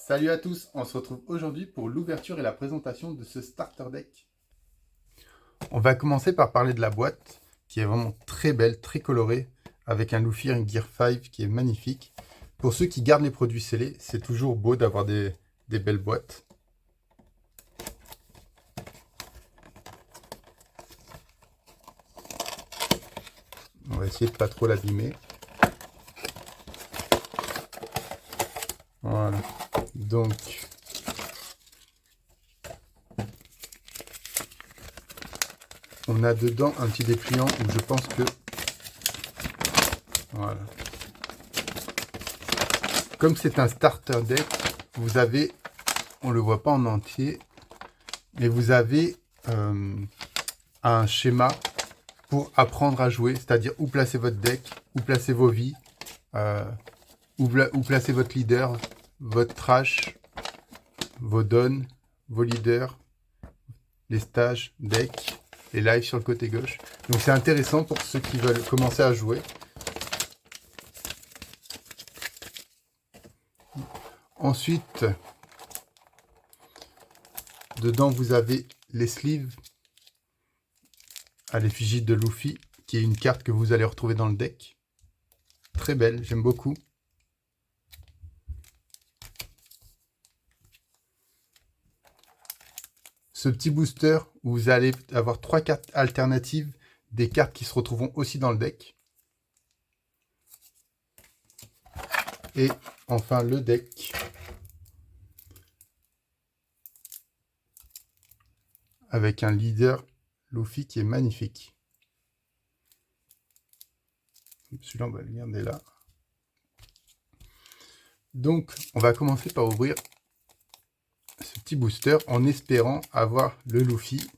Salut à tous, on se retrouve aujourd'hui pour l'ouverture et la présentation de ce starter deck. On va commencer par parler de la boîte, qui est vraiment très belle, très colorée, avec un Luffy Gear 5 qui est magnifique. Pour ceux qui gardent les produits scellés, c'est toujours beau d'avoir des belles boîtes. On va essayer de pas trop l'abîmer. Voilà, donc on a dedans un petit dépliant où je pense que... Voilà. Comme c'est un starter deck, vous avez, on ne le voit pas en entier, mais vous avez un schéma pour apprendre à jouer, c'est-à-dire où placer votre deck, où placer vos vies, où placer votre leader, votre trash, vos dons, vos leaders, les stages, deck, les lives sur le côté gauche. Donc c'est intéressant pour ceux qui veulent commencer à jouer. Ensuite, dedans vous avez les sleeves à l'effigie de Luffy, qui est une carte que vous allez retrouver dans le deck. Très belle, j'aime beaucoup. Ce petit booster où vous allez avoir 3 cartes alternatives, des cartes qui se retrouveront aussi dans le deck. Et enfin le deck avec un leader Luffy qui est magnifique. Celui-là, on va le garder là. Donc, on va commencer par ouvrir ce petit booster en espérant avoir le Luffy.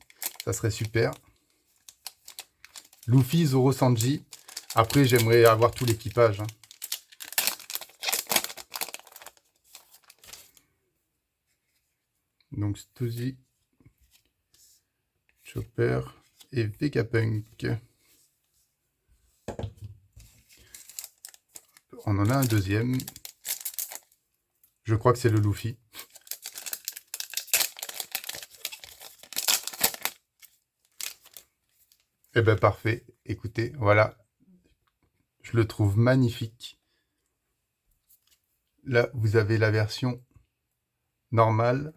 Ça serait super. Luffy, Zoro, Sanji. Après, j'aimerais avoir tout l'équipage. Donc, Stussy, Chopper et Vegapunk. On en a un deuxième. Je crois que c'est le Luffy. Eh bien, parfait. Écoutez, voilà. Je le trouve magnifique. Là, vous avez la version normale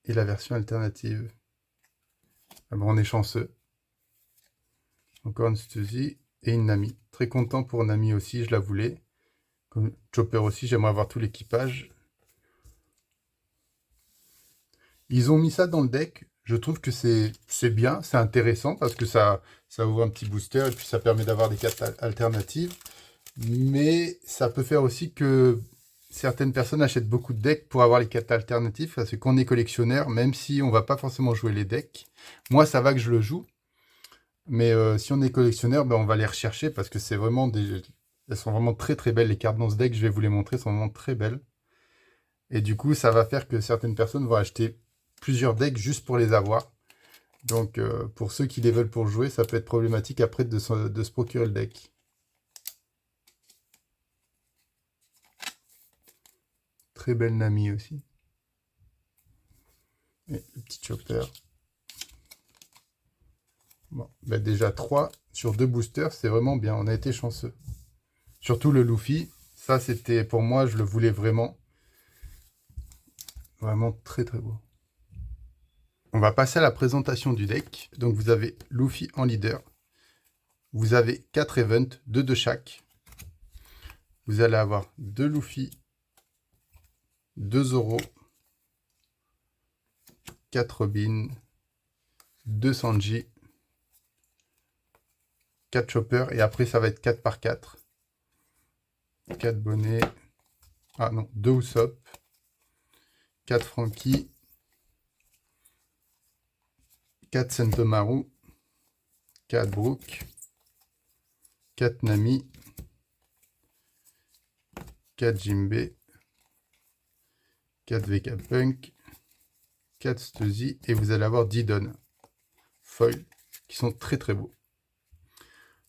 et la version alternative. Ah bon, on est chanceux. Encore une Stussy et une Nami. Très content pour Nami aussi, je la voulais. Comme Chopper aussi, j'aimerais avoir tout l'équipage. Ils ont mis ça dans le deck. Je trouve que c'est bien, c'est intéressant parce que ça ouvre un petit booster et puis ça permet d'avoir des cartes alternatives. Mais ça peut faire aussi que certaines personnes achètent beaucoup de decks pour avoir les cartes alternatives. Parce que quand on est collectionneur, même si on va pas forcément jouer les decks, moi ça va que je le joue. Mais si on est collectionneur, ben, on va les rechercher parce que c'est vraiment elles sont vraiment très très belles. Les cartes dans ce deck, je vais vous les montrer, sont vraiment très belles. Et du coup, ça va faire que certaines personnes vont acheter plusieurs decks juste pour les avoir. Donc, pour ceux qui les veulent pour jouer, ça peut être problématique après de se procurer le deck. Très belle Nami aussi. Et le petit Chopper. Bon, ben déjà 3 sur 2 boosters, c'est vraiment bien. On a été chanceux. Surtout le Luffy. Ça, c'était pour moi, je le voulais vraiment. Vraiment très très beau. On va passer à la présentation du deck. Donc vous avez Luffy en leader. Vous avez 4 events, 2 de chaque. Vous allez avoir 2 Luffy, 2 Zoro, 4 Robin, 2 Sanji, 4 Chopper. Et après ça va être 4 par 4. 4 bonnets. Ah non, 2 Usopp, 4 Franky, 4 Sentomaru, 4 Brook, 4 Nami, 4 Jinbei, 4 Vegapunk, 4 Stussy, et vous allez avoir 10 dons foil qui sont très très beaux.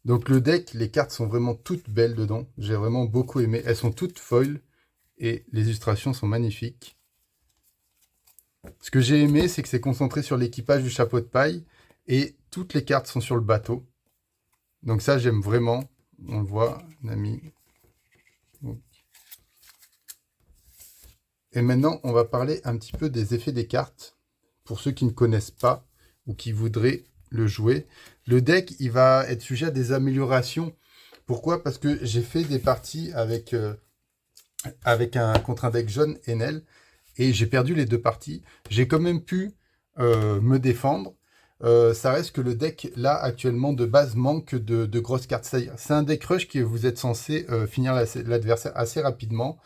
Donc le deck, les cartes sont vraiment toutes belles dedans. J'ai vraiment beaucoup aimé. Elles sont toutes foil. Et les illustrations sont magnifiques. Ce que j'ai aimé, c'est que c'est concentré sur l'équipage du chapeau de paille. Et toutes les cartes sont sur le bateau. Donc ça, j'aime vraiment. On le voit, Nami. Et maintenant, on va parler un petit peu des effets des cartes. Pour ceux qui ne connaissent pas ou qui voudraient le jouer. Le deck, il va être sujet à des améliorations. Pourquoi? Parce que j'ai fait des parties avec contre un deck jaune Enel. Et j'ai perdu les 2 parties. J'ai quand même pu me défendre. Ça reste que le deck, là, actuellement, de base, manque de grosses cartes. C'est un deck rush que vous êtes censé finir l'adversaire assez rapidement.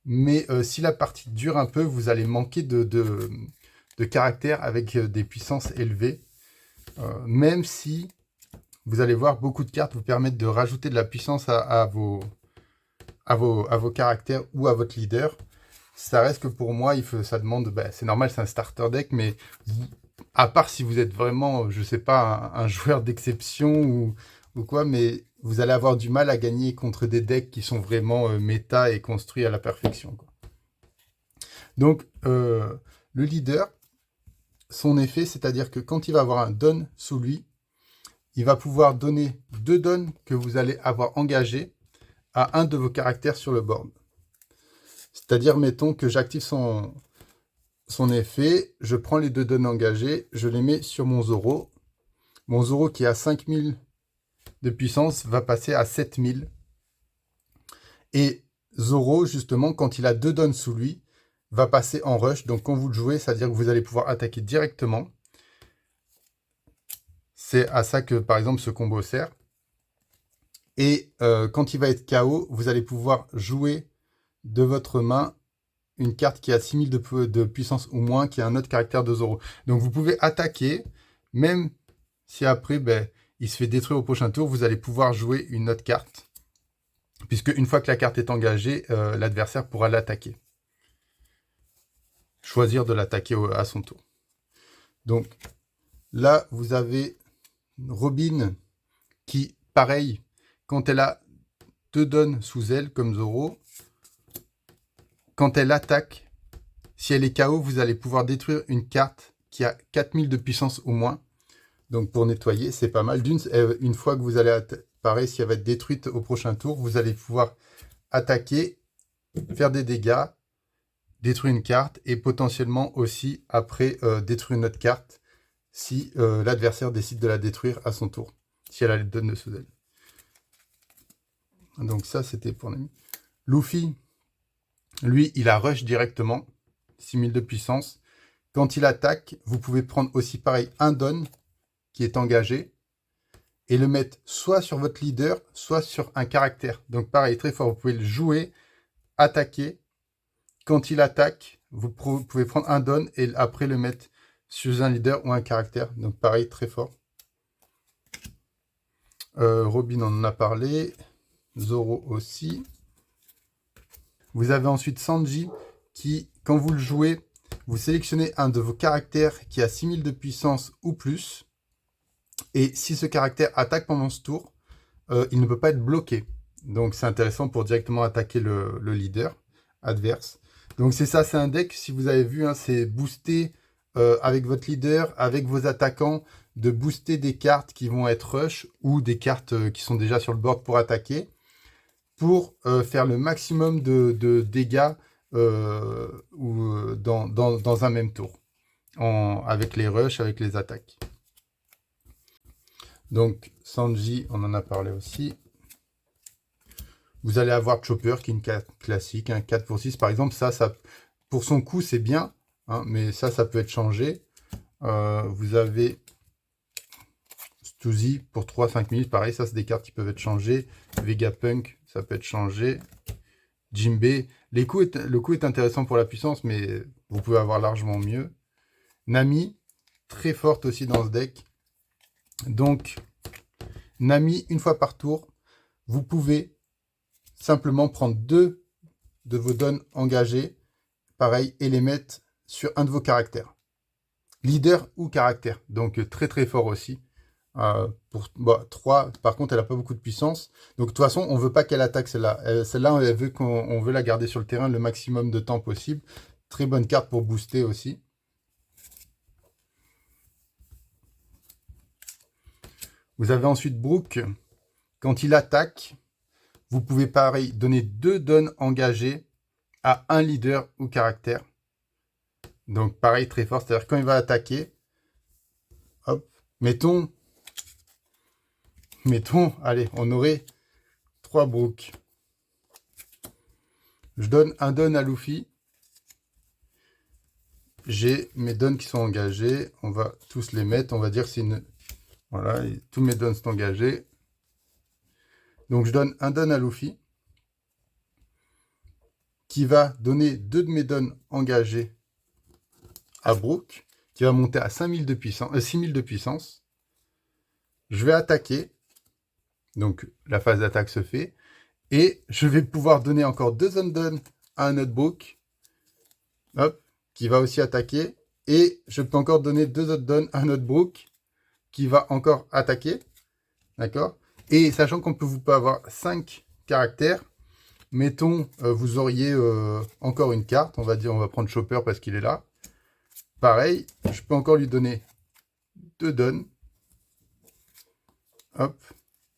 Mais si la partie dure un peu, vous allez manquer de caractère avec des puissances élevées. Même si, vous allez voir, beaucoup de cartes vous permettent de rajouter de la puissance à vos caractères ou à votre leader. Ça reste que pour moi, ça demande... c'est normal, c'est un starter deck, mais à part si vous êtes vraiment, je sais pas, un joueur d'exception ou quoi, mais vous allez avoir du mal à gagner contre des decks qui sont vraiment méta et construits à la perfection, quoi. Donc, le leader, son effet, c'est-à-dire que quand il va avoir un don sous lui, il va pouvoir donner 2 dons que vous allez avoir engagés à un de vos caractères sur le board. C'est-à-dire, mettons que j'active son effet, je prends les 2 dons engagés, je les mets sur mon Zoro. Mon Zoro qui a 5000 de puissance va passer à 7000. Et Zoro, justement, quand il a 2 dons sous lui, va passer en rush. Donc quand vous le jouez, c'est-à-dire que vous allez pouvoir attaquer directement. C'est à ça que, par exemple, ce combo sert. Et quand il va être KO, vous allez pouvoir jouer de votre main une carte qui a 6000 de puissance ou moins, qui a un autre caractère de Zoro. Donc vous pouvez attaquer, même si après, il se fait détruire au prochain tour, vous allez pouvoir jouer une autre carte. Puisque une fois que la carte est engagée, l'adversaire pourra l'attaquer. Choisir de l'attaquer à son tour. Donc là, vous avez Robin qui, pareil, quand elle a 2 dons sous elle, comme Zoro, quand elle attaque, si elle est KO, vous allez pouvoir détruire une carte qui a 4000 de puissance ou moins. Donc pour nettoyer, c'est pas mal. Une fois que vous allez, pareil, si elle va être détruite au prochain tour, vous allez pouvoir attaquer, faire des dégâts, détruire une carte et potentiellement aussi après détruire une autre carte si l'adversaire décide de la détruire à son tour, si elle a les dons de sous elle. Donc ça, c'était pour Nami. Luffy, lui, il a rush directement, 6000 de puissance. Quand il attaque, vous pouvez prendre aussi pareil un don qui est engagé et le mettre soit sur votre leader, soit sur un caractère. Donc pareil, très fort, vous pouvez le jouer, attaquer. Quand il attaque, vous pouvez prendre un don et après le mettre sur un leader ou un caractère. Donc pareil, très fort. Robin, on en a parlé. Zoro aussi. Vous avez ensuite Sanji qui, quand vous le jouez, vous sélectionnez un de vos caractères qui a 6000 de puissance ou plus. Et si ce caractère attaque pendant ce tour, il ne peut pas être bloqué. Donc c'est intéressant pour directement attaquer le leader adverse. Donc c'est ça, c'est un deck, si vous avez vu, hein, c'est booster avec votre leader, avec vos attaquants, de booster des cartes qui vont être rush ou des cartes qui sont déjà sur le board pour attaquer, pour faire le maximum de dégâts dans un même tour, avec les rushs, avec les attaques. Donc Sanji, on en a parlé aussi. Vous allez avoir Chopper, qui est une carte classique, un 4 pour 6 par exemple. Ça pour son coup, c'est bien, hein, mais ça peut être changé. Vous avez Stuzy pour 3-5 minutes, pareil, ça c'est des cartes qui peuvent être changées. Vegapunk, ça peut être changé. Jinbei, le coup est intéressant pour la puissance, mais vous pouvez avoir largement mieux. Nami, très forte aussi dans ce deck. Donc, Nami, une fois par tour, vous pouvez simplement prendre 2 de vos dons engagés, pareil, et les mettre sur un de vos caractères. Leader ou caractère, donc très très fort aussi. Pour 3, par contre, elle n'a pas beaucoup de puissance. Donc, de toute façon, on ne veut pas qu'elle attaque celle-là. Celle-là, elle veut on veut la garder sur le terrain le maximum de temps possible. Très bonne carte pour booster aussi. Vous avez ensuite Brook. Quand il attaque, vous pouvez pareil donner 2 dons engagés à un leader ou caractère. Donc pareil, très fort. C'est-à-dire quand il va attaquer, hop, mettons, allez, on aurait 3 Brook. Je donne un don à Luffy. J'ai mes dons qui sont engagés. On va tous les mettre. On va dire que c'est une... Voilà, tous mes dons sont engagés. Donc je donne un don à Luffy, qui va donner 2 de mes dons engagés à Brook, qui va monter à 5000 de puissance, 6000 de puissance. Je vais attaquer. Donc la phase d'attaque se fait. Et je vais pouvoir donner encore 2 on-dons à un autre Brook. Hop, qui va aussi attaquer. Et je peux encore donner 2 autres dons à un autre Brook qui va encore attaquer. D'accord? Et sachant qu'on peut vous peut avoir 5 caractères, mettons, vous auriez encore une carte. On va dire, on va prendre Chopper parce qu'il est là. Pareil, je peux encore lui donner 2 dons. Hop.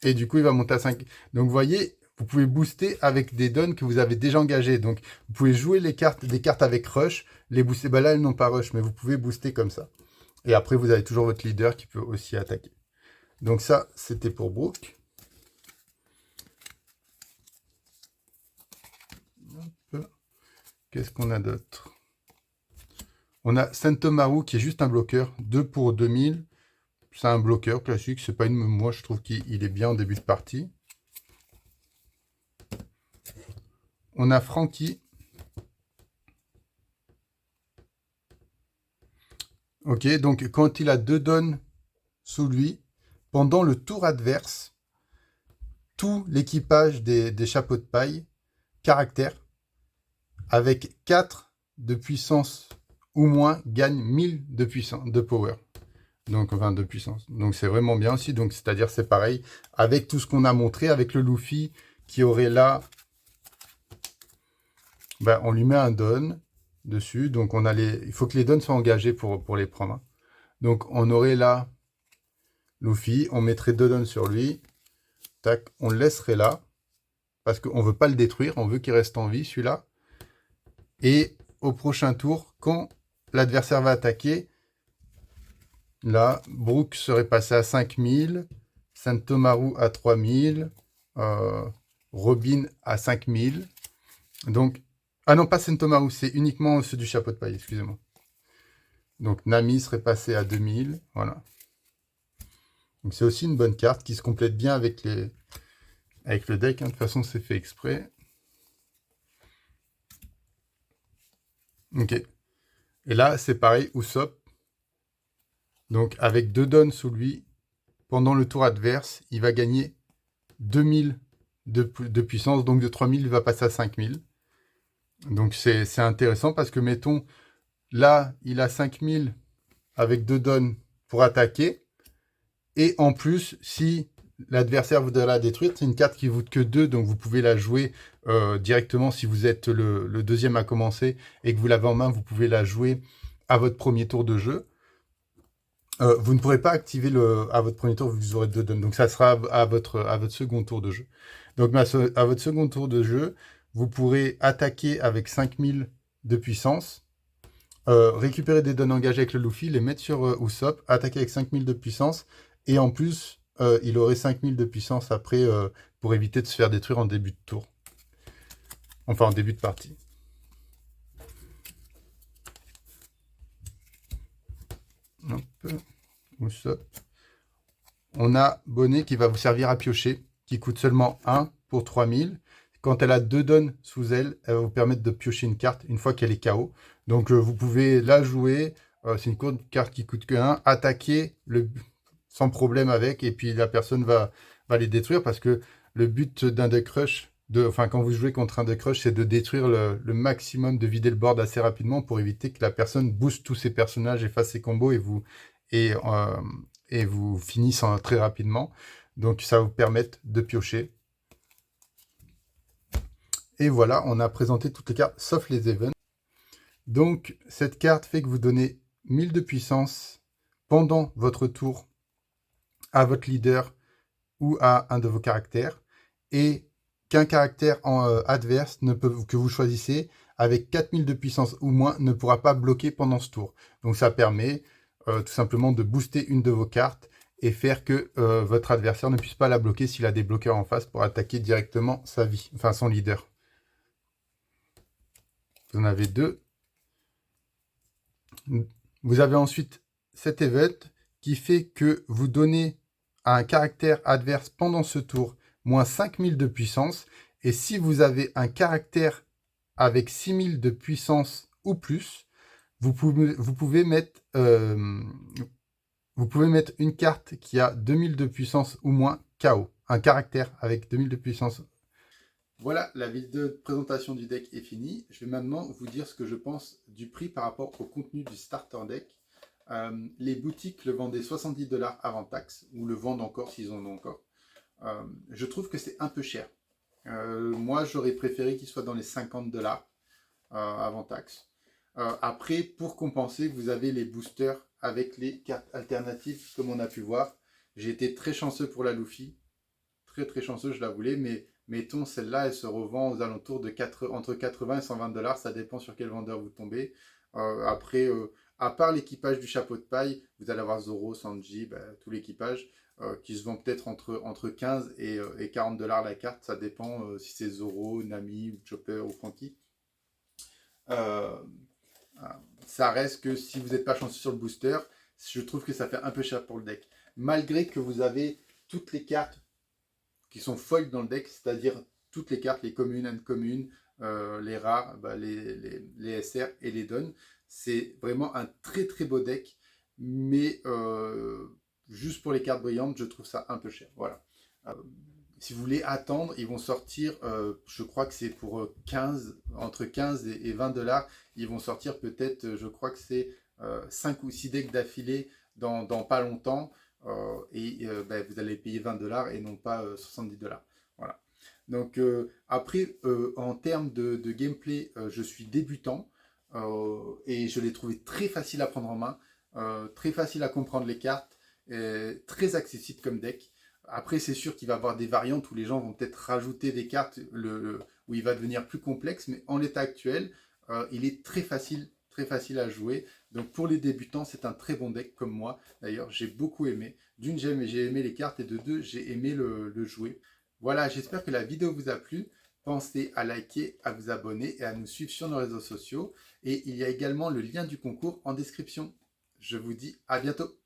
Et du coup, il va monter à 5. Donc, vous voyez, vous pouvez booster avec des dons que vous avez déjà engagés. Donc, vous pouvez jouer des cartes avec Rush, les booster. Bah là, elles n'ont pas Rush, mais vous pouvez booster comme ça. Et après, vous avez toujours votre leader qui peut aussi attaquer. Donc ça, c'était pour Brook. Qu'est-ce qu'on a d'autre? On a Sentomaru qui est juste un bloqueur. 2 pour 2000. C'est un bloqueur classique. C'est pas une... Moi, je trouve qu'il est bien en début de partie. On a Franky. Ok, donc quand il a 2 dons sous lui, pendant le tour adverse, tout l'équipage des chapeaux de paille, caractère, avec 4 de puissance ou moins, gagne 1000 de puissance, de power. Donc 20 de puissance. Donc c'est vraiment bien aussi. Donc c'est-à-dire c'est pareil, avec tout ce qu'on a montré, avec le Luffy qui aurait là, ben, on lui met un don dessus. Donc on a il faut que les dons soient engagés pour les prendre. Donc on aurait là Luffy, on mettrait 2 dons sur lui. Tac, on le laisserait là. Parce qu'on ne veut pas le détruire, on veut qu'il reste en vie, celui-là. Et au prochain tour, quand l'adversaire va attaquer, là, Brook serait passé à 5000, Sentomaru à 3000, Robin à 5000. Donc, ah non, pas Sentomaru, c'est uniquement ceux du chapeau de paille, excusez-moi. Donc, Nami serait passé à 2000, voilà. Donc, c'est aussi une bonne carte qui se complète bien avec le deck. Hein. De toute façon, c'est fait exprès. Ok. Et là, c'est pareil, Usopp. Donc, avec 2 dons sous lui, pendant le tour adverse, il va gagner 2000 de puissance. Donc, de 3000, il va passer à 5000. Donc, c'est intéressant parce que, mettons, là, il a 5000 avec 2 dons pour attaquer. Et en plus, si l'adversaire voudrait la détruire, c'est une carte qui ne vaut que 2, donc vous pouvez la jouer directement si vous êtes le deuxième à commencer et que vous l'avez en main, vous pouvez la jouer à votre premier tour de jeu. Vous ne pourrez pas activer à votre premier tour, vous aurez 2 dons. Donc ça sera à votre second tour de jeu. Donc à votre second tour de jeu, vous pourrez attaquer avec 5000 de puissance, récupérer des dons engagés avec le Luffy, les mettre sur Usopp, attaquer avec 5000 de puissance, et en plus, il aurait 5000 de puissance après pour éviter de se faire détruire en début de tour. Enfin, en début de partie. Hop, Usopp. On a Bonnet qui va vous servir à piocher, qui coûte seulement 1 pour 3000. Quand elle a 2 dons sous elle, elle va vous permettre de piocher une carte une fois qu'elle est KO. Donc vous pouvez la jouer. C'est une carte qui coûte que 1. Attaquer sans problème avec. Et puis la personne va les détruire parce que le but d'un deck rush, quand vous jouez contre un deck rush, c'est de détruire le maximum, de vider le board assez rapidement pour éviter que la personne booste tous ses personnages et fasse ses combos et et vous finissez très rapidement. Donc ça va vous permettre de piocher. Et voilà, on a présenté toutes les cartes sauf les events. Donc cette carte fait que vous donnez 1000 de puissance pendant votre tour à votre leader ou à un de vos caractères, et qu'un caractère adverse que vous choisissez avec 4000 de puissance ou moins ne pourra pas bloquer pendant ce tour. Donc ça permet tout simplement de booster une de vos cartes et faire que votre adversaire ne puisse pas la bloquer s'il a des bloqueurs en face pour attaquer directement sa vie, enfin son leader. Vous en avez deux. Vous avez ensuite cet event qui fait que vous donnez à un caractère adverse pendant ce tour moins 5000 de puissance. Et si vous avez un caractère avec 6000 de puissance ou plus, vous pouvez mettre une carte qui a 2000 de puissance ou moins KO. Un caractère avec 2000 de puissance. Voilà, la vidéo de présentation du deck est finie. Je vais maintenant vous dire ce que je pense du prix par rapport au contenu du starter deck. Les boutiques le vendaient 70 $ avant taxe, ou le vendent encore s'ils en ont encore. Je trouve que c'est un peu cher. Moi, j'aurais préféré qu'il soit dans les 50 $ avant taxe. Après, pour compenser, vous avez les boosters avec les cartes alternatives, comme on a pu voir. J'ai été très chanceux pour la Luffy. Très chanceux, je la voulais, mais mettons, celle-là, elle se revend aux alentours de entre 80 et 120 $. Ça dépend sur quel vendeur vous tombez. Après, à part l'équipage du chapeau de paille, vous allez avoir Zoro, Sanji, tout l'équipage qui se vend peut-être entre 15 et 40 $ la carte. Ça dépend si c'est Zoro, Nami, ou Chopper ou Franky. Ça reste que si vous n'êtes pas chanceux sur le booster, je trouve que ça fait un peu cher pour le deck. Malgré que vous avez toutes les cartes qui sont foils dans le deck, c'est-à-dire toutes les cartes, les communes, incommunes, les rares, les SR et les dons. C'est vraiment un très beau deck, mais juste pour les cartes brillantes, je trouve ça un peu cher. Voilà. Si vous voulez attendre, ils vont sortir, je crois que c'est pour entre 15 et 20 $. Ils vont sortir peut-être, je crois que c'est 5 ou 6 decks d'affilée dans pas longtemps. Vous allez payer 20 $ et non pas 70 $. Voilà. Donc après, en termes de gameplay, je suis débutant et je l'ai trouvé très facile à prendre en main, très facile à comprendre les cartes, très accessible comme deck. Après, c'est sûr qu'il va y avoir des variantes où les gens vont peut-être rajouter des cartes où il va devenir plus complexe, mais en l'état actuel, il est très facile à jouer. Donc pour les débutants, c'est un très bon deck comme moi. D'ailleurs, j'ai beaucoup aimé. D'une, j'ai aimé les cartes et de deux, j'ai aimé le jouer. Voilà, j'espère que la vidéo vous a plu. Pensez à liker, à vous abonner et à nous suivre sur nos réseaux sociaux. Et il y a également le lien du concours en description. Je vous dis à bientôt.